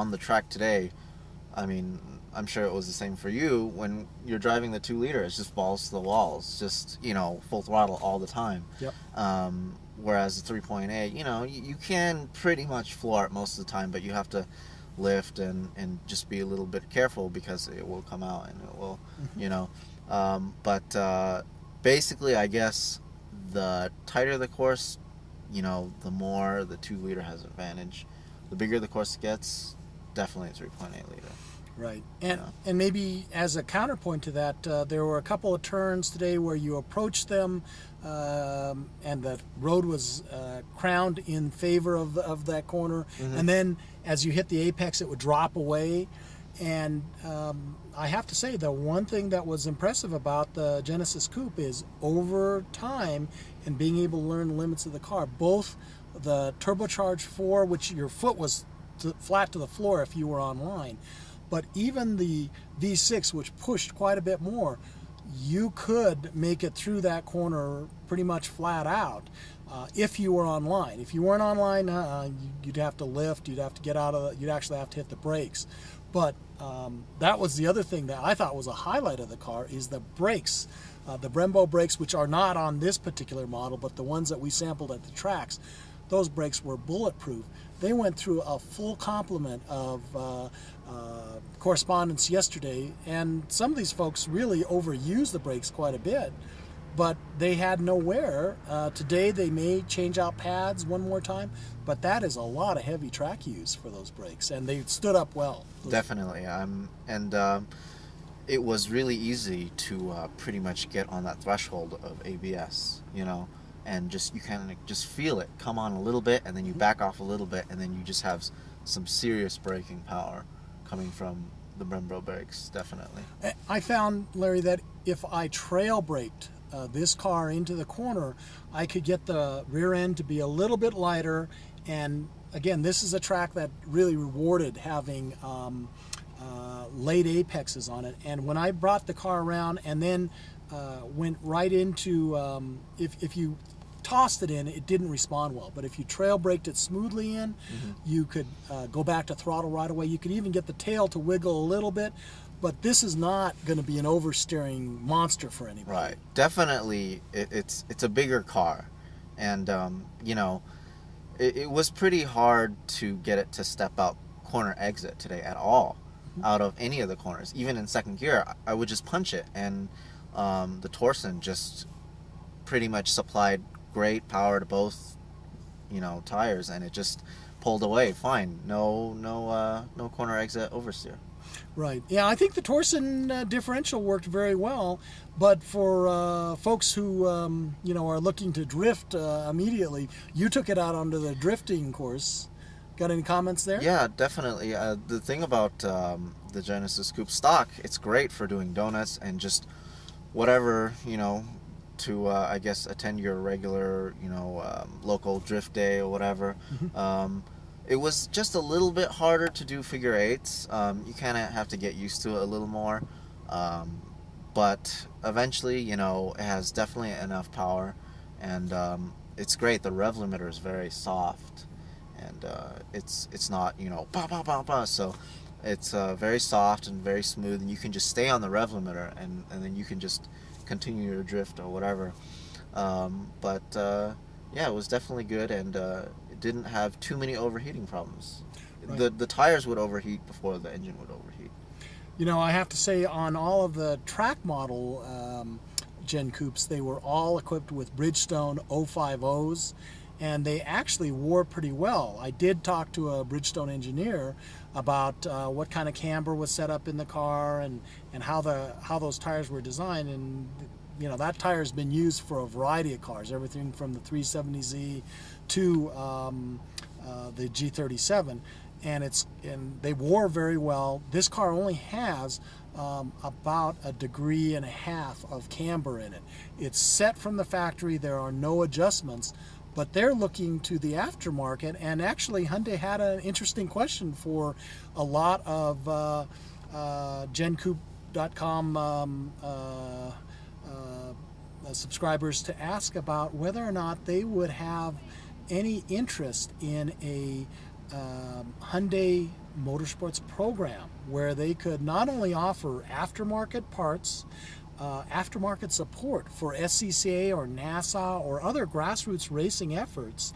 on the track today, I mean, I'm sure it was the same for you. When you're driving the 2-liter, it's just balls to the walls, just, you know, full throttle all the time. Yep. Whereas the 3.8, you know, you can pretty much floor it most of the time, but you have to lift and just be a little bit careful because it will come out and it will, you know. But basically, I guess the tighter the course, you know, the more the 2-liter has advantage. The bigger the course gets, definitely a 3.8 liter. Right, and maybe as a counterpoint to that, there were a couple of turns today where you approached them, and the road was crowned in favor of that corner, and then as you hit the apex, it would drop away. And I have to say, the one thing that was impressive about the Genesis Coupe is over time and being able to learn the limits of the car, both the turbocharged 4, which your foot was flat to the floor if you were online, but even the V6, which pushed quite a bit more, you could make it through that corner pretty much flat out if you were online. If you weren't online, you'd have to lift, you'd have to get out of you'd actually have to hit the brakes. But that was the other thing that I thought was a highlight of the car, is the brakes. The Brembo brakes, which are not on this particular model, but the ones that we sampled at the tracks, those brakes were bulletproof. They went through a full complement of correspondence yesterday, and some of these folks really overused the brakes quite a bit, but they had no wear. Today they may change out pads one more time, but that is a lot of heavy track use for those brakes, and they stood up well. Definitely. It was really easy to pretty much get on that threshold of ABS, you know, and just you kind of just feel it come on a little bit, and then you back off a little bit, and then you just have some serious braking power coming from the Brembo brakes. Definitely. I found, Larry, that if I trail braked this car into the corner, I could get the rear end to be a little bit lighter, and again, this is a track that really rewarded having late apexes on it. And when I brought the car around and then went right into, if you tossed it in, it didn't respond well. But if you trail braked it smoothly in, you could go back to throttle right away. You could even get the tail to wiggle a little bit. But this is not going to be an oversteering monster for anybody. Right. Definitely, it's a bigger car. And, you know, it was pretty hard to get it to step out corner exit today at all, out of any of the corners. Even in second gear, I would just punch it, and the Torsen just pretty much supplied great power to both, you know, tires, and it just pulled away fine. No corner exit oversteer. Right. Yeah, I think the Torsen differential worked very well, but for folks who you know, are looking to drift immediately, you took it out onto the drifting course. Got any comments there? Yeah, definitely. The thing about the Genesis Coupe stock, it's great for doing donuts and just whatever, you know, to I guess attend your regular, you know, local drift day or whatever. It was just a little bit harder to do figure eights. You kind of have to get used to it a little more, but eventually, you know, it has definitely enough power, and it's great. The rev limiter is very soft, and it's not, you know, bah, bah, bah, bah. So it's very soft and very smooth, and you can just stay on the rev limiter, and then you can just continue your drift or whatever. Yeah, it was definitely good, and it didn't have too many overheating problems. Right. The tires would overheat before the engine would overheat. You know, I have to say, on all of the track model Gen Coupes, they were all equipped with Bridgestone 050s, and they actually wore pretty well. I did talk to a Bridgestone engineer about what kind of camber was set up in the car and how those tires were designed, and you know, that tire has been used for a variety of cars, everything from the 370Z to the G37, and they wore very well. This car only has about 1.5 degrees of camber in it. It's set from the factory. There are no adjustments, but they're looking to the aftermarket, and actually Hyundai had an interesting question for a lot of GenCoupe.com subscribers to ask about whether or not they would have any interest in a Hyundai motorsports program where they could not only offer aftermarket parts, aftermarket support for SCCA or NASA or other grassroots racing efforts,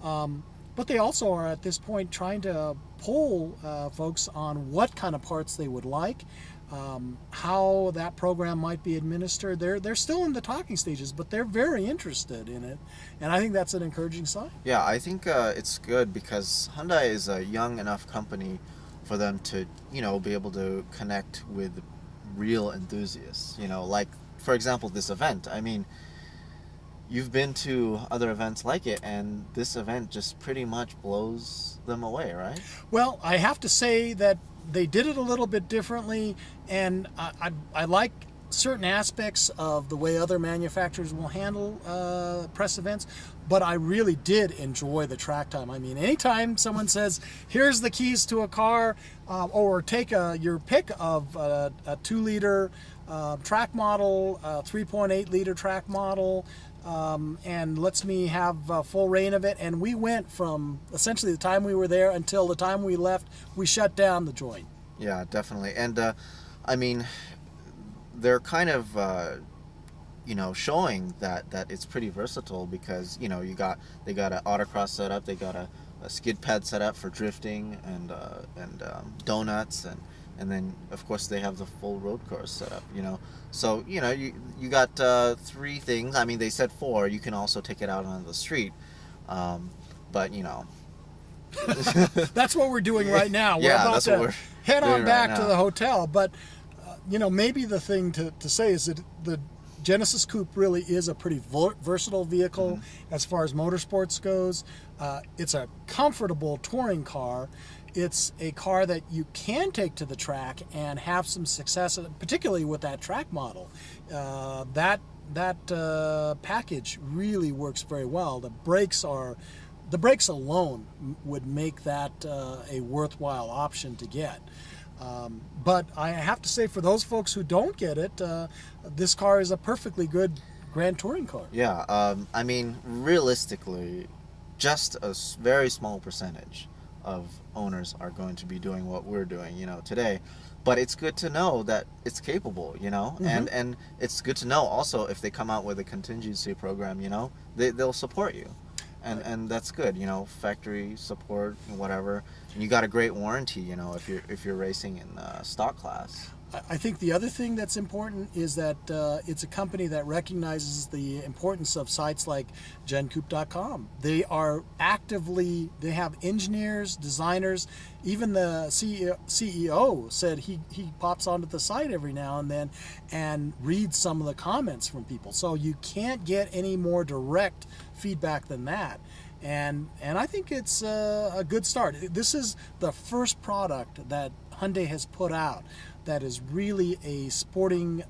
but they also are at this point trying to poll folks on what kind of parts they would like, how that program might be administered. They're still in the talking stages, but they're very interested in it, and I think that's an encouraging sign. Yeah, I think it's good because Hyundai is a young enough company for them to, be able to connect with real enthusiasts. Like, for example, this event. I mean, you've been to other events like it, and this event just pretty much blows them away, right? Well, I have to say that they did it a little bit differently, and I like certain aspects of the way other manufacturers will handle press events, but I really did enjoy the track time. I mean, anytime someone says, here's the keys to a car, or take your pick of a 2-liter track model, 3.8-liter track model, and lets me have full reign of it. And we went from essentially the time we were there until the time we left, we shut down the joint. Yeah, definitely. And I mean, they're kind of showing that it's pretty versatile because they got an autocross setup, they got a skid pad setup for drifting and donuts, and then of course they have the full road course setup. So you got 3 things. I mean, they said 4. You can also take it out on the street, but that's what we're doing right now. We're yeah, about that's to what we're head on doing back right to now. the hotel, but maybe the thing to say is that the Genesis Coupe really is a pretty versatile vehicle as far as motorsports goes. It's a comfortable touring car. It's a car that you can take to the track and have some success, particularly with that track model. That package really works very well. The brakes alone would make that a worthwhile option to get. But I have to say, for those folks who don't get it, this car is a perfectly good Grand Touring car. Yeah, I mean, realistically, just a very small percentage of owners are going to be doing what we're doing, today. But it's good to know that it's capable, and it's good to know also if they come out with a contingency program, they'll support you. And that's good, factory support and whatever. And you got a great warranty, if you're racing in stock class. I think the other thing that's important is that it's a company that recognizes the importance of sites like GenCoupe.com. They have engineers, designers, even the CEO said he pops onto the site every now and then and reads some of the comments from people. So you can't get any more direct feedback than that. And I think it's a good start. This is the first product that Hyundai has put out that is really a sporting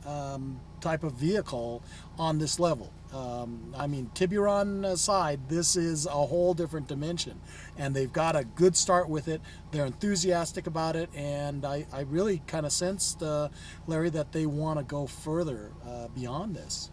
type of vehicle on this level. I mean, Tiburon aside, this is a whole different dimension, and they've got a good start with it. They're enthusiastic about it, and I really kind of sensed, Larry, that they want to go further beyond this.